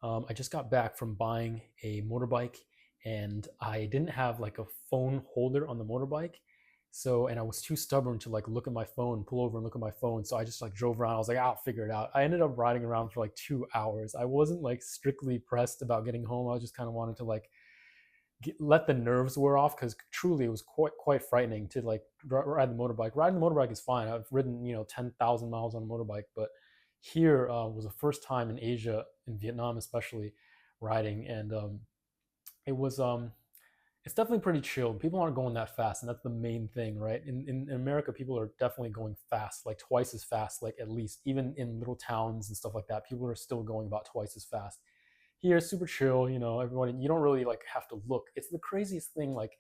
I just got back from buying a motorbike, and I didn't have like a phone holder on the motorbike. So, and I was too stubborn to like look at my phone, pull over and look at my phone. So I just like drove around. I was like, I'll figure it out. I ended up riding around for like 2 hours. I wasn't like strictly pressed about getting home. I was just kind of wanted to like let the nerves wear off, because truly it was quite frightening to like ride the motorbike. Riding the motorbike is fine. I've ridden 10,000 miles on a motorbike, but here was the first time in Asia, in Vietnam especially, riding, and it was it's definitely pretty chill. People aren't going that fast, and that's the main thing, right? In America, people are definitely going fast, like twice as fast, like at least even in little towns and stuff like that. People are still going about twice as fast. Here, super chill. Everybody. You don't really like have to look. It's the craziest thing. Like,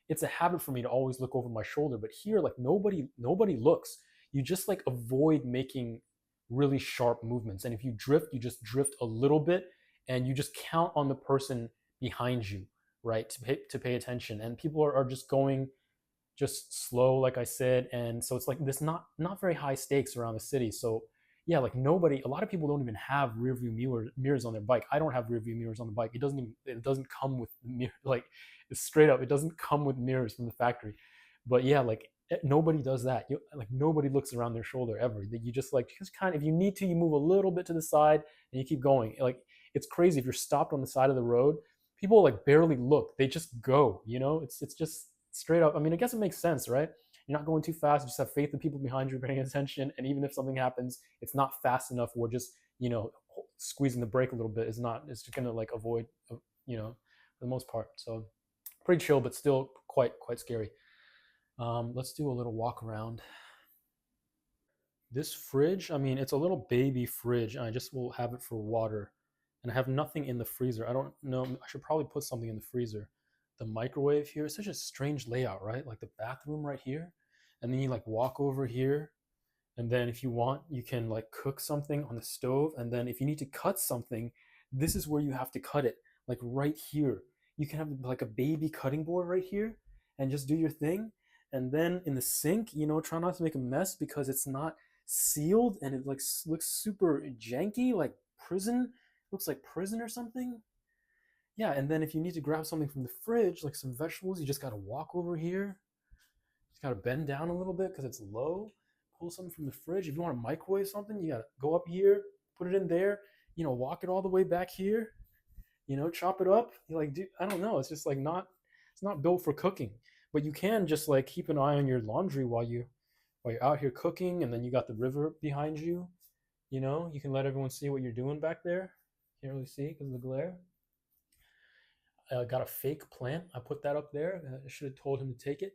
it's a habit for me to always look over my shoulder, but here, like nobody looks. You just like avoid making really sharp movements, and if you drift, you just drift a little bit, and you just count on the person behind you, right, to pay attention. And people are just going just slow, like I said. And so it's like this not very high stakes around the city. So yeah, like nobody, a lot of people don't even have rear view mirrors on their bike. I don't have rear view mirrors on the bike. It doesn't come with like, it's straight up, it doesn't come with mirrors from the factory. But yeah, like nobody does that. Like nobody looks around their shoulder ever. You just kind of, if you need to, you move a little bit to the side and you keep going. Like, it's crazy. If you're stopped on the side of the road, people like barely look. They just go. It's just straight up. I mean, I guess it makes sense, right? You're not going too fast. You just have faith in people behind you paying attention. And even if something happens, it's not fast enough where just, squeezing the brake a little bit is not, it's just going to like avoid, for the most part. So pretty chill, but still quite scary. Let's do a little walk around. This fridge, I mean, it's a little baby fridge, and I just will have it for water. And I have nothing in the freezer. I don't know. I should probably put something in the freezer. The microwave here is such a strange layout, right? Like the bathroom right here. And then you like walk over here. And then if you want, you can like cook something on the stove. And then if you need to cut something, this is where you have to cut it, like right here. You can have like a baby cutting board right here and just do your thing. And then in the sink, try not to make a mess because it's not sealed, and it like looks super janky, like prison. Looks like prison or something. Yeah, and then if you need to grab something from the fridge, like some vegetables, you just gotta walk over here. Just gotta bend down a little bit because it's low. Pull something from the fridge. If you want to microwave something, you gotta go up here, put it in there. Walk it all the way back here. Chop it up. You like, do I don't know. It's just like not. It's not built for cooking. But you can just like keep an eye on your laundry while you're out here cooking, and then you got the river behind you. You can let everyone see what you're doing back there. Can't really see because of the glare. I got a fake plant. I put that up there. I should have told him to take it.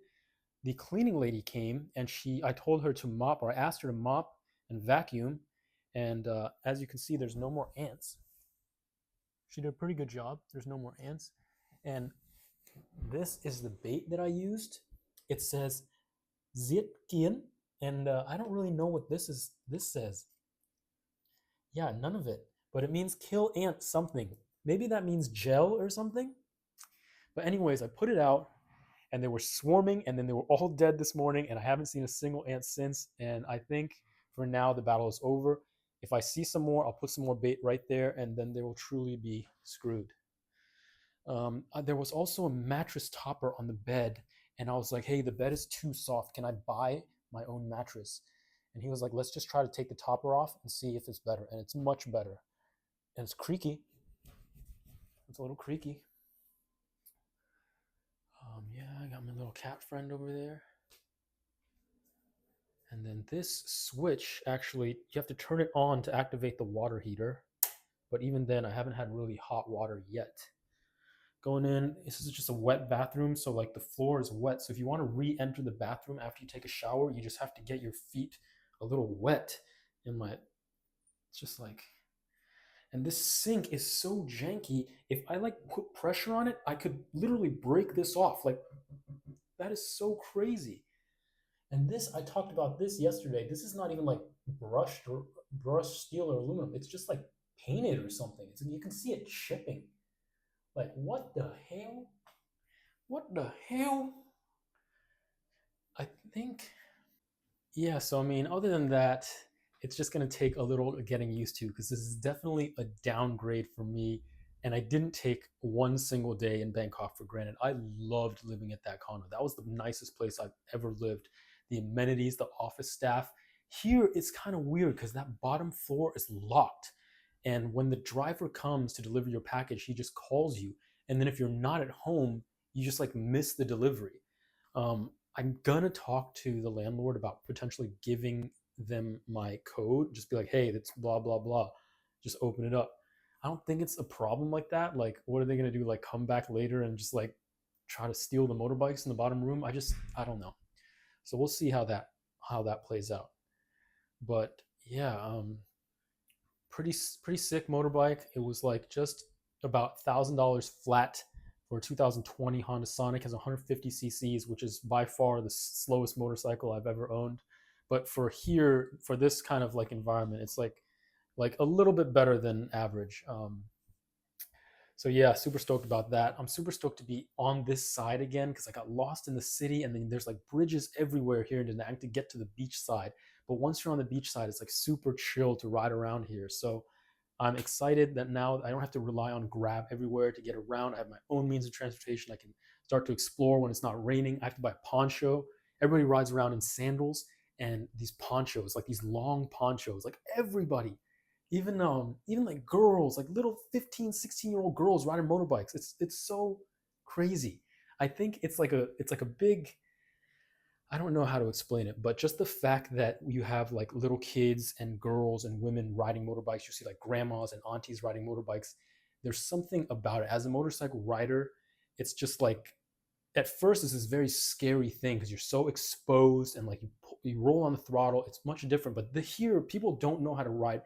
The cleaning lady came, and I told her to mop, or I asked her to mop and vacuum. And as you can see, there's no more ants. She did a pretty good job. There's no more ants. And this is the bait that I used. It says Zietkian, and I don't really know what this says. Yeah, none of it. But it means kill ant something. Maybe that means gel or something. But anyways, I put it out, and they were swarming, and then they were all dead this morning, and I haven't seen a single ant since. And I think for now the battle is over. If I see some more, I'll put some more bait right there, and then they will truly be screwed. There was also a mattress topper on the bed, and I was like, hey, the bed is too soft. Can I buy my own mattress? And he was like, let's just try to take the topper off and see if it's better. And it's much better. And it's creaky. It's a little creaky. Yeah, I got my little cat friend over there. And then this switch, actually, you have to turn it on to activate the water heater. But even then, I haven't had really hot water yet. Going in, this is just a wet bathroom, so like the floor is wet. So if you want to re-enter the bathroom after you take a shower, you just have to get your feet a little wet. It's just like, and this sink is so janky. If I like put pressure on it, I could literally break this off. Like, that is so crazy. And this, I talked about this yesterday. This is not even like brushed steel or aluminum. It's just like painted or something. You can see it chipping. Like, what the hell? What the hell? I think, yeah. So I mean, other than that, it's just going to take a little getting used to, because this is definitely a downgrade for me. And I didn't take one single day in Bangkok for granted. I loved living at that condo. That was the nicest place I've ever lived. The amenities, the office staff. Here it's kind of weird because that bottom floor is locked. And when the driver comes to deliver your package, he just calls you. And then if you're not at home, you just like miss the delivery. I'm gonna talk to the landlord about potentially giving them my code. Just be like, hey, that's blah blah blah. Just open it up. I don't think it's a problem like that. Like, what are they gonna do? Like, come back later and just like try to steal the motorbikes in the bottom room? I don't know. So we'll see how that plays out. But yeah, pretty sick motorbike. It was like just about $1,000 flat for a 2020 Honda Sonic. It has 150 cc's, which is by far the slowest motorcycle I've ever owned. But for here, for this kind of like environment, it's like a little bit better than average. So yeah, super stoked about that. I'm super stoked to be on this side again because I got lost in the city, and then there's like bridges everywhere here in Da Nang to get to the beach side. But once you're on the beach side, it's like super chill to ride around here. So I'm excited that now I don't have to rely on Grab everywhere to get around. I have my own means of transportation. I can start to explore when it's not raining. I have to buy a poncho. Everybody rides around in sandals and these ponchos, like these long ponchos. Like everybody, even like girls, like little 15, 16-year-old girls riding motorbikes. It's so crazy. I think it's like a big, I don't know how to explain it, but just the fact that you have like little kids and girls and women riding motorbikes, you see like grandmas and aunties riding motorbikes. There's something about it. As a motorcycle rider, it's just like at first it's this very scary thing because you're so exposed and like you roll on the throttle. It's much different. But here, people don't know how to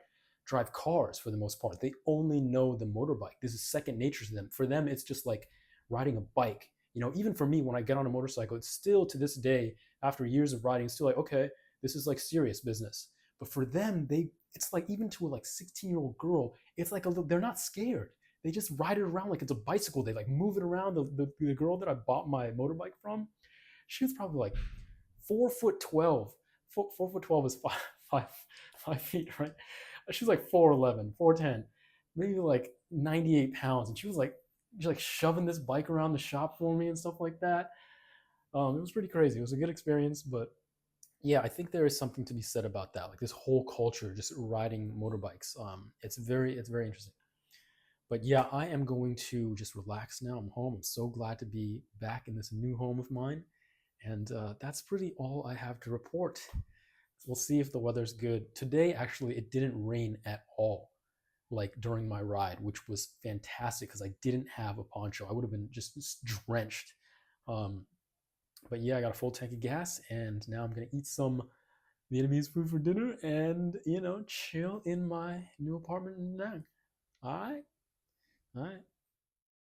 drive cars for the most part. They only know the motorbike. This is second nature to them. For them, it's just like riding a bike. Even for me, when I get on a motorcycle, it's still to this day, after years of riding, it's still like, okay, this is like serious business. But for them, it's like even to a like 16-year-old girl, it's like they're not scared. They just ride it around like it's a bicycle. They like move it around. The girl that I bought my motorbike from, she was probably like 4'12". 4'12" is five feet, right? She's like 4'11", 4'10", maybe like 98 pounds, and she's like shoving this bike around the shop for me and stuff like that. It was pretty crazy. It was a good experience, but yeah, I think there is something to be said about that. Like this whole culture, just riding motorbikes. It's very interesting. But yeah, I am going to just relax now. I'm home. I'm so glad to be back in this new home of mine. And that's pretty all I have to report. We'll see if the weather's good. Today, actually, it didn't rain at all, like during my ride, which was fantastic because I didn't have a poncho. I would have been just drenched. Um, but yeah, I got a full tank of gas, and now I'm gonna eat some Vietnamese food for dinner and chill in my new apartment in Nang. All right, all right.